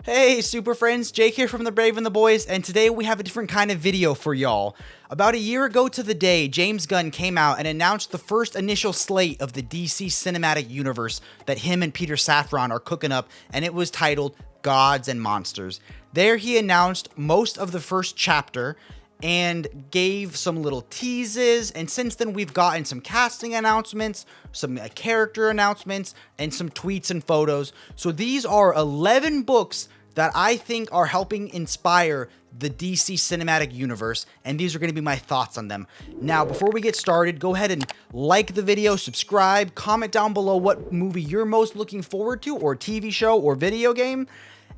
Hey super friends, Jake here from the Brave and the Boys, and today we have a different kind of video for y'all. About a year ago to the day, James Gunn came out and announced the first initial slate of the DC Cinematic Universe that him and Peter Safran are cooking up, and it was titled Gods and Monsters. There he announced most of the first chapter and gave some little teases, and since then we've gotten some casting announcements, some character announcements, and some tweets and photos. So these are 11 books that I think are helping inspire the DC Cinematic Universe, and these are going to be my thoughts on them. Now, before we get started, go ahead and like the video, subscribe, comment down below what movie you're most looking forward to, or TV show, or video game.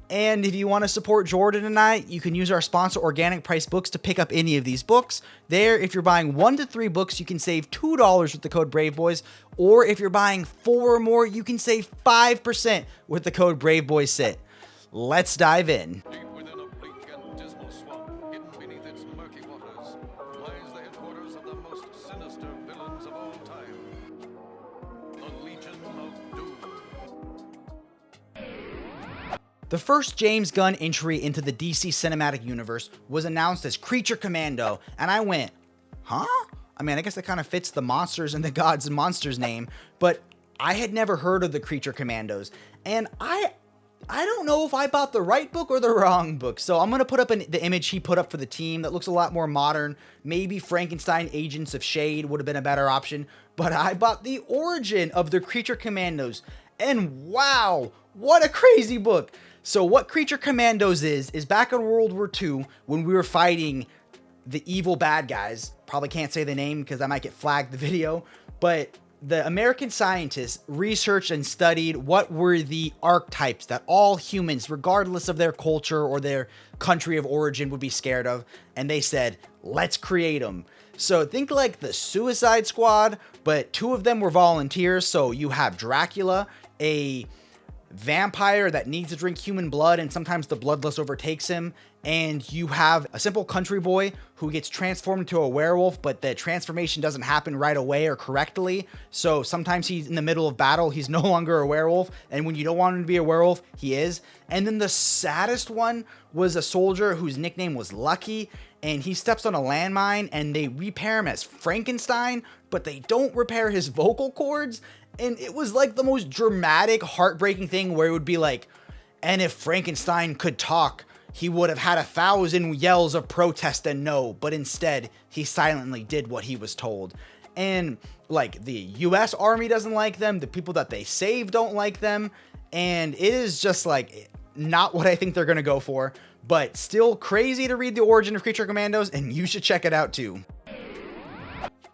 And if you want to support Jordan and I, you can use our sponsor Organic Price Books to pick up any of these books. There, if you're buying 1 to 3 books, you can save $2 with the code Braveboys. Or if you're buying 4 or more, you can save 5% with the code Braveboyssit. Let's dive in. Deep within a bleak and dismal swamp, hidden beneath its murky waters, lies the headquarters of the most sinister villains of all time, the Legion of Doom. The first James Gunn entry into the DC Cinematic Universe was announced as Creature Commando, and I went, huh? I mean, I guess that kind of fits the Monsters and the Gods and Monsters name, but I had never heard of the Creature Commandos, and I don't know if I bought the right book or the wrong book, so I'm going to put up the image he put up for the team that looks a lot more modern. Maybe Frankenstein Agents of Shade would have been a better option, but I bought the origin of the Creature Commandos, and wow, what a crazy book. So what Creature Commandos is back in World War II when we were fighting the evil bad guys. Probably can't say the name because I might get flagged the video, but the American scientists researched and studied what were the archetypes that all humans, regardless of their culture or their country of origin, would be scared of. And they said, let's create them. So think like the Suicide Squad, but 2 of them were volunteers. So you have Dracula, a vampire that needs to drink human blood, and sometimes the bloodlust overtakes him, and you have a simple country boy who gets transformed into a werewolf, but the transformation doesn't happen right away or correctly, so sometimes he's in the middle of battle, he's no longer a werewolf, and when you don't want him to be a werewolf, he is. And then the saddest one was a soldier whose nickname was Lucky, and he steps on a landmine, and they repair him as Frankenstein, but they don't repair his vocal cords. And it was like the most dramatic, heartbreaking thing where it would be like, and if Frankenstein could talk, he would have had 1,000 yells of protest and no, but instead he silently did what he was told. And like the US Army doesn't like them, the people that they save don't like them, and it is just like not what I think they're gonna go for, but still crazy to read the origin of Creature Commandos, and you should check it out too.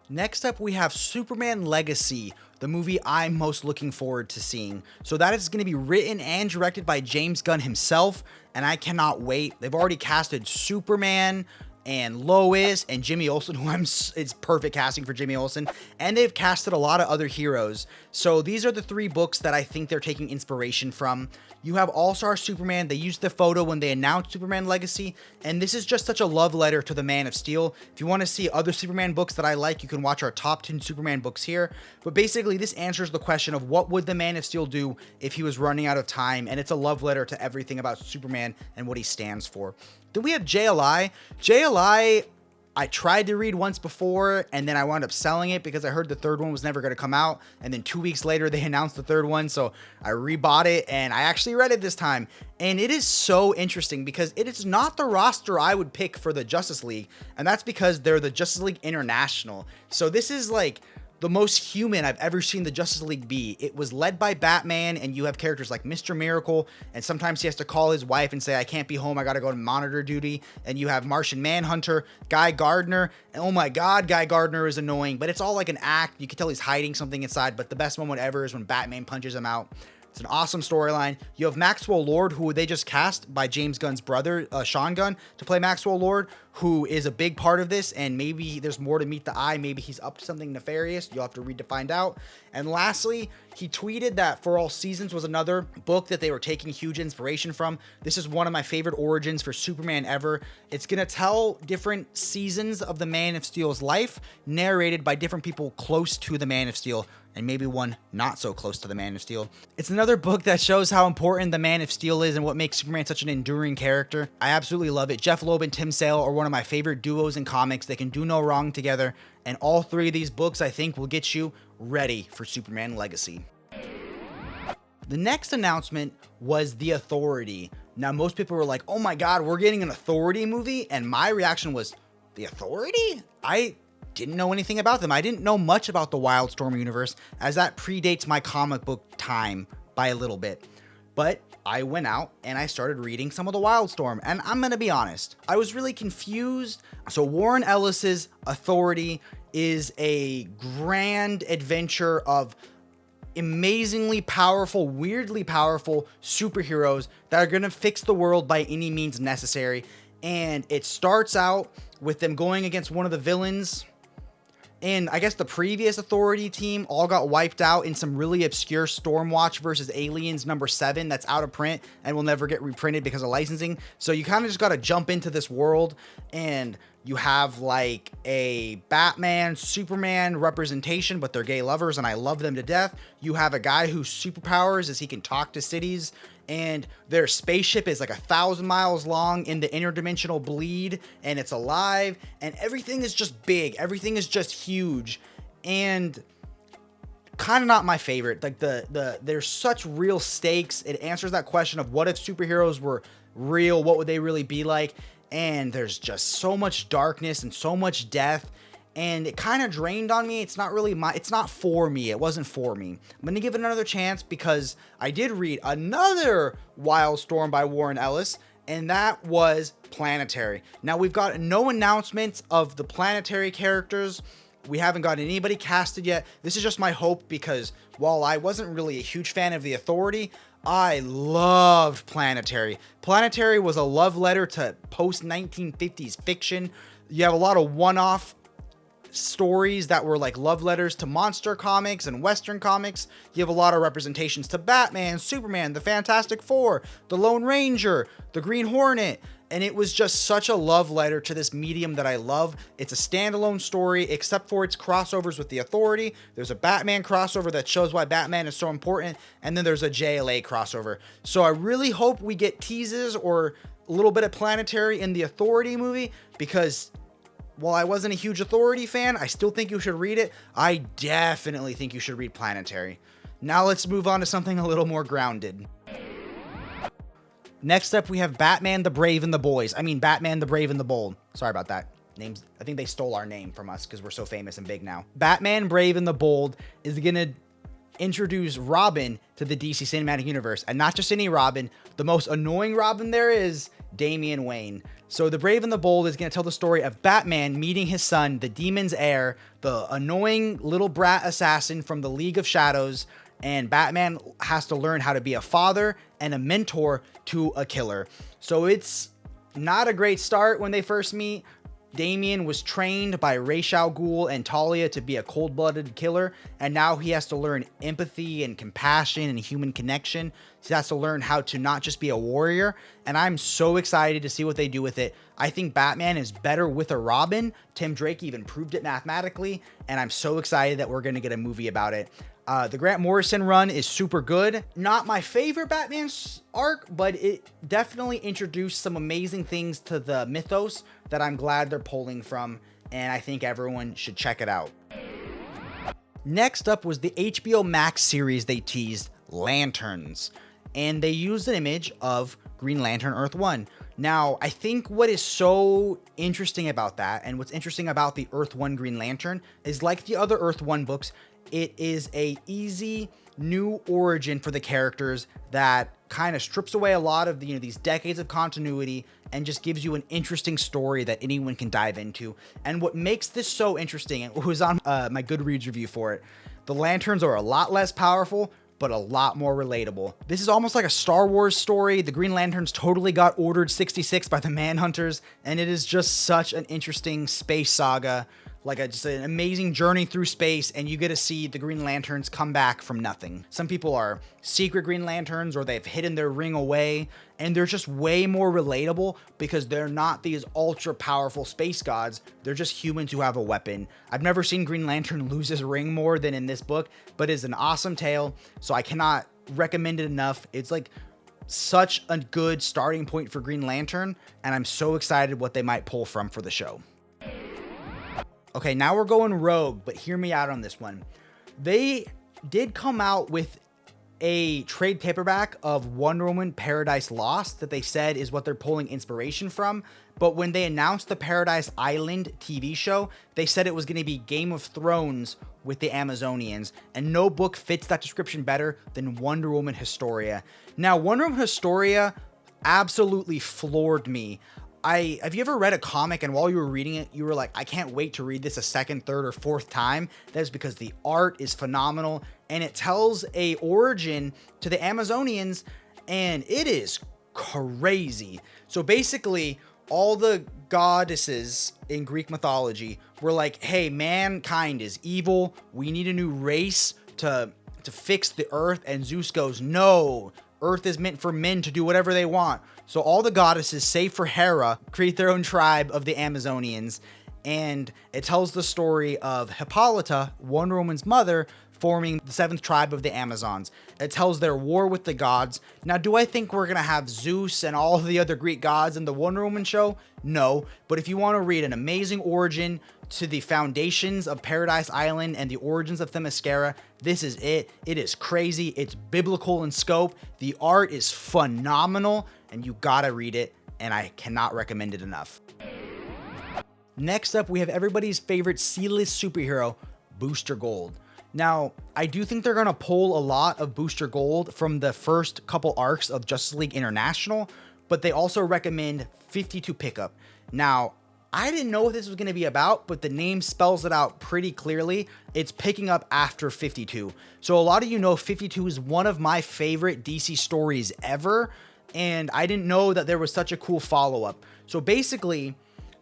Next up, we have Superman Legacy, the movie I'm most looking forward to seeing. So that is going to be written and directed by James Gunn himself, and I cannot wait. They've already casted Superman and Lois and Jimmy Olsen, who it's perfect casting for Jimmy Olsen, and they've casted a lot of other heroes. So these are the 3 books that I think they're taking inspiration from. You have All-Star Superman. They used the photo when they announced Superman Legacy, and this is just such a love letter to the Man of Steel. If you want to see other Superman books that I like, you can watch our top 10 Superman books here. But basically, this answers the question of what would the Man of Steel do if he was running out of time, and it's a love letter to everything about Superman and what he stands for. Then we have JLI. JLI, I tried to read once before, and then I wound up selling it because I heard the 3rd one was never going to come out, and then 2 weeks later they announced the 3rd one, so I rebought it, and I actually read it this time, and it is so interesting because it is not the roster I would pick for the Justice League, and that's because they're the Justice League International. So this is like the most human I've ever seen the Justice League be. It was led by Batman, and you have characters like Mr. Miracle, and sometimes he has to call his wife and say, I can't be home, I gotta go to monitor duty. And you have Martian Manhunter, Guy Gardner, and oh my god, Guy Gardner is annoying, but it's all like an act. You can tell he's hiding something inside, but the best moment ever is when Batman punches him out. It's an awesome storyline. You have Maxwell Lord, who they just cast by James Gunn's brother, Sean Gunn, to play Maxwell Lord, who is a big part of this, and maybe there's more to meet the eye. Maybe he's up to something nefarious. You'll have to read to find out. And lastly, He tweeted that For All Seasons was another book that they were taking huge inspiration from. This is one of my favorite origins for Superman ever. It's going to tell different seasons of the Man of Steel's life, narrated by different people close to the Man of Steel, and maybe one not so close to the Man of Steel. It's another book that shows how important the Man of Steel is and what makes Superman such an enduring character. I absolutely love it. Jeff Loeb and Tim Sale are one of my favorite duos in comics. They can do no wrong together, and all three of these books I think will get you ready for Superman Legacy. The next announcement was The Authority. Now, most people were like, oh my god, we're getting an Authority movie? And my reaction was, The Authority? I didn't know anything about them. I didn't know much about the Wildstorm universe, as that predates my comic book time by a little bit. But I went out and I started reading some of the Wildstorm, and I'm gonna be honest, I was really confused. So Warren Ellis's Authority is a grand adventure of amazingly powerful, weirdly powerful superheroes that are gonna fix the world by any means necessary. And it starts out with them going against one of the villains. And I guess the previous Authority team all got wiped out in some really obscure Stormwatch versus Aliens #7 that's out of print and will never get reprinted because of licensing. So you kind of just got to jump into this world, and you have like a Batman, Superman representation, but they're gay lovers, and I love them to death. You have a guy whose superpowers is he can talk to cities, and their spaceship is like 1,000 miles long in the interdimensional bleed, and it's alive, and everything is just big. Everything is just huge, and kind of not my favorite. Like there's such real stakes. It answers that question of what if superheroes were real? What would they really be like? And there's just so much darkness and so much death, and it kind of drained on me. It's not for me. It wasn't for me. I'm going to give it another chance because I did read another Wildstorm by Warren Ellis, and that was Planetary. Now, we've got no announcements of the Planetary characters. We haven't got anybody casted yet. This is just my hope, because while I wasn't really a huge fan of The Authority, I loved Planetary. Planetary was a love letter to post-1950s fiction. You have a lot of one-off stories that were like love letters to monster comics and Western comics. You have a lot of representations to Batman, Superman, the Fantastic Four, the Lone Ranger, the Green Hornet, and it was just such a love letter to this medium that I love. It's a standalone story, except for its crossovers with The Authority. There's a Batman crossover that shows why Batman is so important, and then there's a JLA crossover. So I really hope we get teases or a little bit of Planetary in the Authority movie, because while I wasn't a huge Authority fan, I still think you should read it. I definitely think you should read Planetary. Now let's move on to something a little more grounded. Next up, we have Batman the Brave and the Boys. I mean, Batman the Brave and the Bold. Sorry about that. Names. I think they stole our name from us because we're so famous and big now. Batman Brave and the Bold is going to introduce Robin to the DC Cinematic Universe. And not just any Robin. The most annoying Robin there is Damian Wayne. So the Brave and the Bold is going to tell the story of Batman meeting his son, the Demon's heir, the annoying little brat assassin from the League of Shadows. And Batman has to learn how to be a father and a mentor to a killer. So it's not a great start when they first meet. Damian was trained by Ra's al Ghul and Talia to be a cold-blooded killer, and now he has to learn empathy and compassion and human connection. He has to learn how to not just be a warrior, and I'm so excited to see what they do with it. I think Batman is better with a Robin. Tim Drake even proved it mathematically, and I'm so excited that we're going to get a movie about it. The Grant Morrison run is super good. Not my favorite Batman arc, but it definitely introduced some amazing things to the mythos that I'm glad they're pulling from, and I think everyone should check it out. Next up was the HBO Max series they teased, Lanterns, and they used an image of Green Lantern Earth 1. Now, I think what is so interesting about that, and what's interesting about the Earth 1 Green Lantern, is like the other Earth 1 books, it is a easy new origin for the characters that kind of strips away a lot of the, these decades of continuity and just gives you an interesting story that anyone can dive into. And what makes this so interesting, and it was on my Goodreads review for it, the Lanterns are a lot less powerful, but a lot more relatable. This is almost like a Star Wars story. The Green Lanterns totally got Ordered 66 by the Manhunters, and it is just such an interesting space saga. like just an amazing journey through space, and you get to see the Green Lanterns come back from nothing. Some people are secret Green Lanterns, or they've hidden their ring away, and they're just way more relatable because they're not these ultra powerful space gods. They're just humans who have a weapon. I've never seen Green Lantern lose his ring more than in this book, but it's an awesome tale, so I cannot recommend it enough. It's like such a good starting point for Green Lantern, and I'm so excited what they might pull from for the show. Okay, now we're going rogue, but hear me out on this one. They did come out with a trade paperback of Wonder Woman Paradise Lost that they said is what they're pulling inspiration from. But when they announced the Paradise Island TV show, they said it was going to be Game of Thrones with the Amazonians. And no book fits that description better than Wonder Woman Historia. Now, Wonder Woman Historia absolutely floored me. Have you ever read a comic and while you were reading it, you were like, I can't wait to read this a second, third, or fourth time? That is because the art is phenomenal and it tells a origin to the Amazonians, and it is crazy. So basically, all the goddesses in Greek mythology were like, hey, mankind is evil. We need a new race to fix the earth. And Zeus goes, no, earth is meant for men to do whatever they want. So all the goddesses, save for Hera, create their own tribe of the Amazonians. And it tells the story of Hippolyta, Wonder Woman's mother, forming the 7th tribe of the Amazons. It tells their war with the gods. Now, do I think we're going to have Zeus and all the other Greek gods in the Wonder Woman show? No. But if you want to read an amazing origin to the foundations of Paradise Island and the origins of Themyscira, this is it. It is crazy. It's biblical in scope. The art is phenomenal, and you gotta read it, and I cannot recommend it enough. Next up, we have everybody's favorite C-list superhero, Booster Gold. Now, I do think they're gonna pull a lot of Booster Gold from the first couple arcs of Justice League International, but they also recommend 52 pickup. Now, I didn't know what this was going to be about, but the name spells it out pretty clearly. It's picking up after 52. So a lot of you know 52 is one of my favorite DC stories ever, and I didn't know that there was such a cool follow-up. So basically,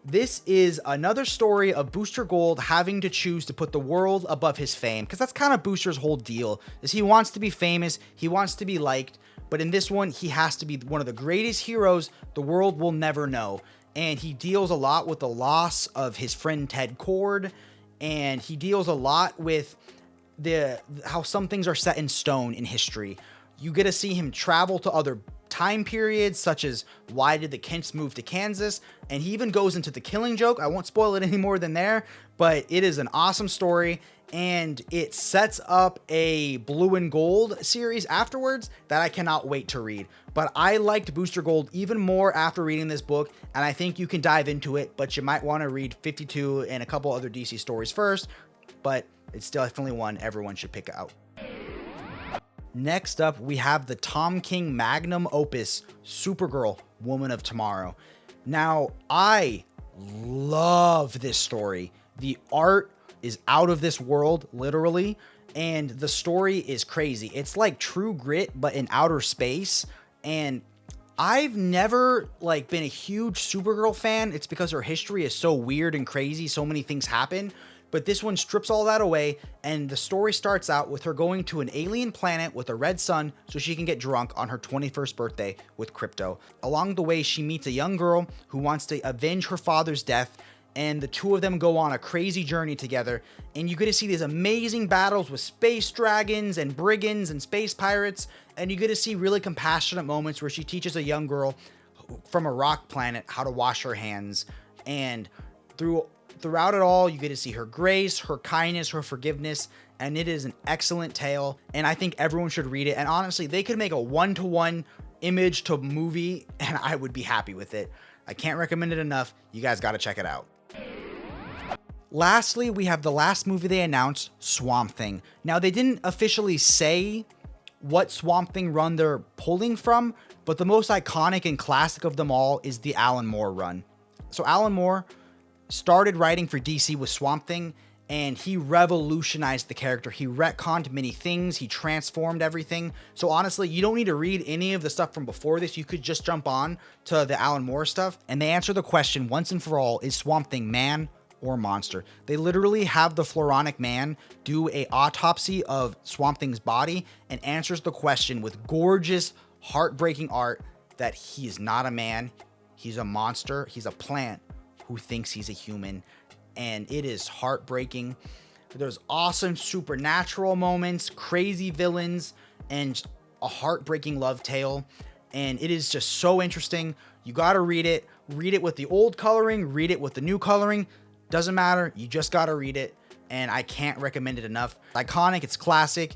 this is another story of Booster Gold having to choose to put the world above his fame, because that's kind of Booster's whole deal, is he wants to be famous, he wants to be liked, but in this one, he has to be one of the greatest heroes the world will never know. And he deals a lot with the loss of his friend Ted Kord, and he deals a lot with how some things are set in stone in history. You get to see him travel to other time periods, such as why did the Kents move to Kansas, and he even goes into the Killing Joke. I won't spoil it any more than there, but it is an awesome story, and it sets up a Blue and Gold series afterwards that I cannot wait to read. But I liked Booster Gold even more after reading this book, and I think you can dive into it, but you might want to read 52 and a couple other DC stories first, but it's definitely one everyone should pick out. Next up, we have the Tom King magnum opus, Supergirl, Woman of Tomorrow. Now, I love this story. The art is out of this world, literally, and the story is crazy. It's like True Grit, but in outer space, and I've never been a huge Supergirl fan. It's because her history is so weird and crazy, so many things happen. But this one strips all that away, and the story starts out with her going to an alien planet with a red sun so she can get drunk on her 21st birthday with Krypto. Along the way, she meets a young girl who wants to avenge her father's death, and the two of them go on a crazy journey together, and you get to see these amazing battles with space dragons and brigands and space pirates, and you get to see really compassionate moments where she teaches a young girl from a rock planet how to wash her hands, and throughout it all, you get to see her grace, her kindness, her forgiveness, and it is an excellent tale, and I think everyone should read it. And honestly, they could make a one-to-one image to movie, and I would be happy with it. I can't recommend it enough. You guys got to check it out. Lastly, we have the last movie they announced, Swamp Thing. Now, they didn't officially say what Swamp Thing run they're pulling from, but the most iconic and classic of them all is the Alan Moore run. So Alan Moore started writing for DC with Swamp Thing, and he revolutionized the character. He retconned many things. He transformed everything. So honestly, you don't need to read any of the stuff from before this. You could just jump on to the Alan Moore stuff, and they answer the question once and for all, is Swamp Thing man or monster. They literally have the Floronic Man do a autopsy of Swamp Thing's body and answers the question with gorgeous, heartbreaking art that he is not a man, he's a monster, he's a plant who thinks he's a human, and it is heartbreaking. There's awesome supernatural moments, crazy villains, and a heartbreaking love tale, and it is just so interesting. You got to read it. Read it with the old coloring, read it with the new coloring. Doesn't matter. You just got to read it, and I can't recommend it enough. It's iconic. It's classic.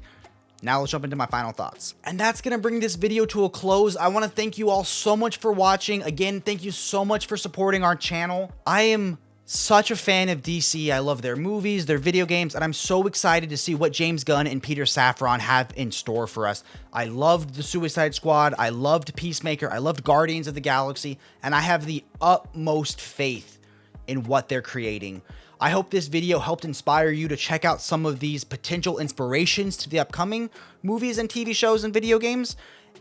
Now let's jump into my final thoughts. And that's going to bring this video to a close. I want to thank you all so much for watching. Again, thank you so much for supporting our channel. I am such a fan of DC. I love their movies, their video games, and I'm so excited to see what James Gunn and Peter Safran have in store for us. I loved the Suicide Squad. I loved Peacemaker. I loved Guardians of the Galaxy, and I have the utmost faith in what they're creating. I hope this video helped inspire you to check out some of these potential inspirations to the upcoming movies and TV shows and video games.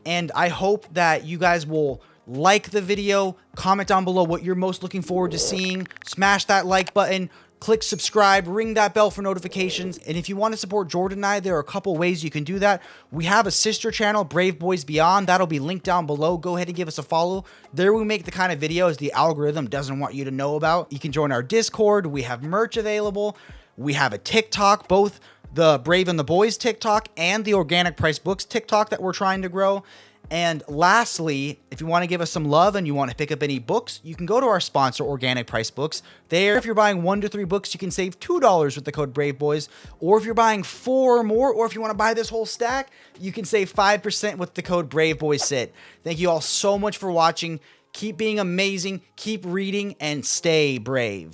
And I hope that you guys will like the video, comment down below what you're most looking forward to seeing, smash that like button, click subscribe, ring that bell for notifications. And if you want to support Jordan and I, there are a couple ways you can do that. We have a sister channel, Brave Boys Beyond. That'll be linked down below. Go ahead and give us a follow. There we make the kind of videos the algorithm doesn't want you to know about. You can join our Discord. We have merch available. We have a TikTok, both the Brave and the Boys TikTok and the Organic Price Books TikTok that we're trying to grow. And lastly, if you want to give us some love and you want to pick up any books, you can go to our sponsor, Organic Price Books. There, if you're buying 1 to 3 books, you can save $2 with the code BraveBoys. Or if you're buying 4 or more, or if you want to buy this whole stack, you can save 5% with the code BraveBoyssit. Thank you all so much for watching. Keep being amazing, keep reading, and stay brave.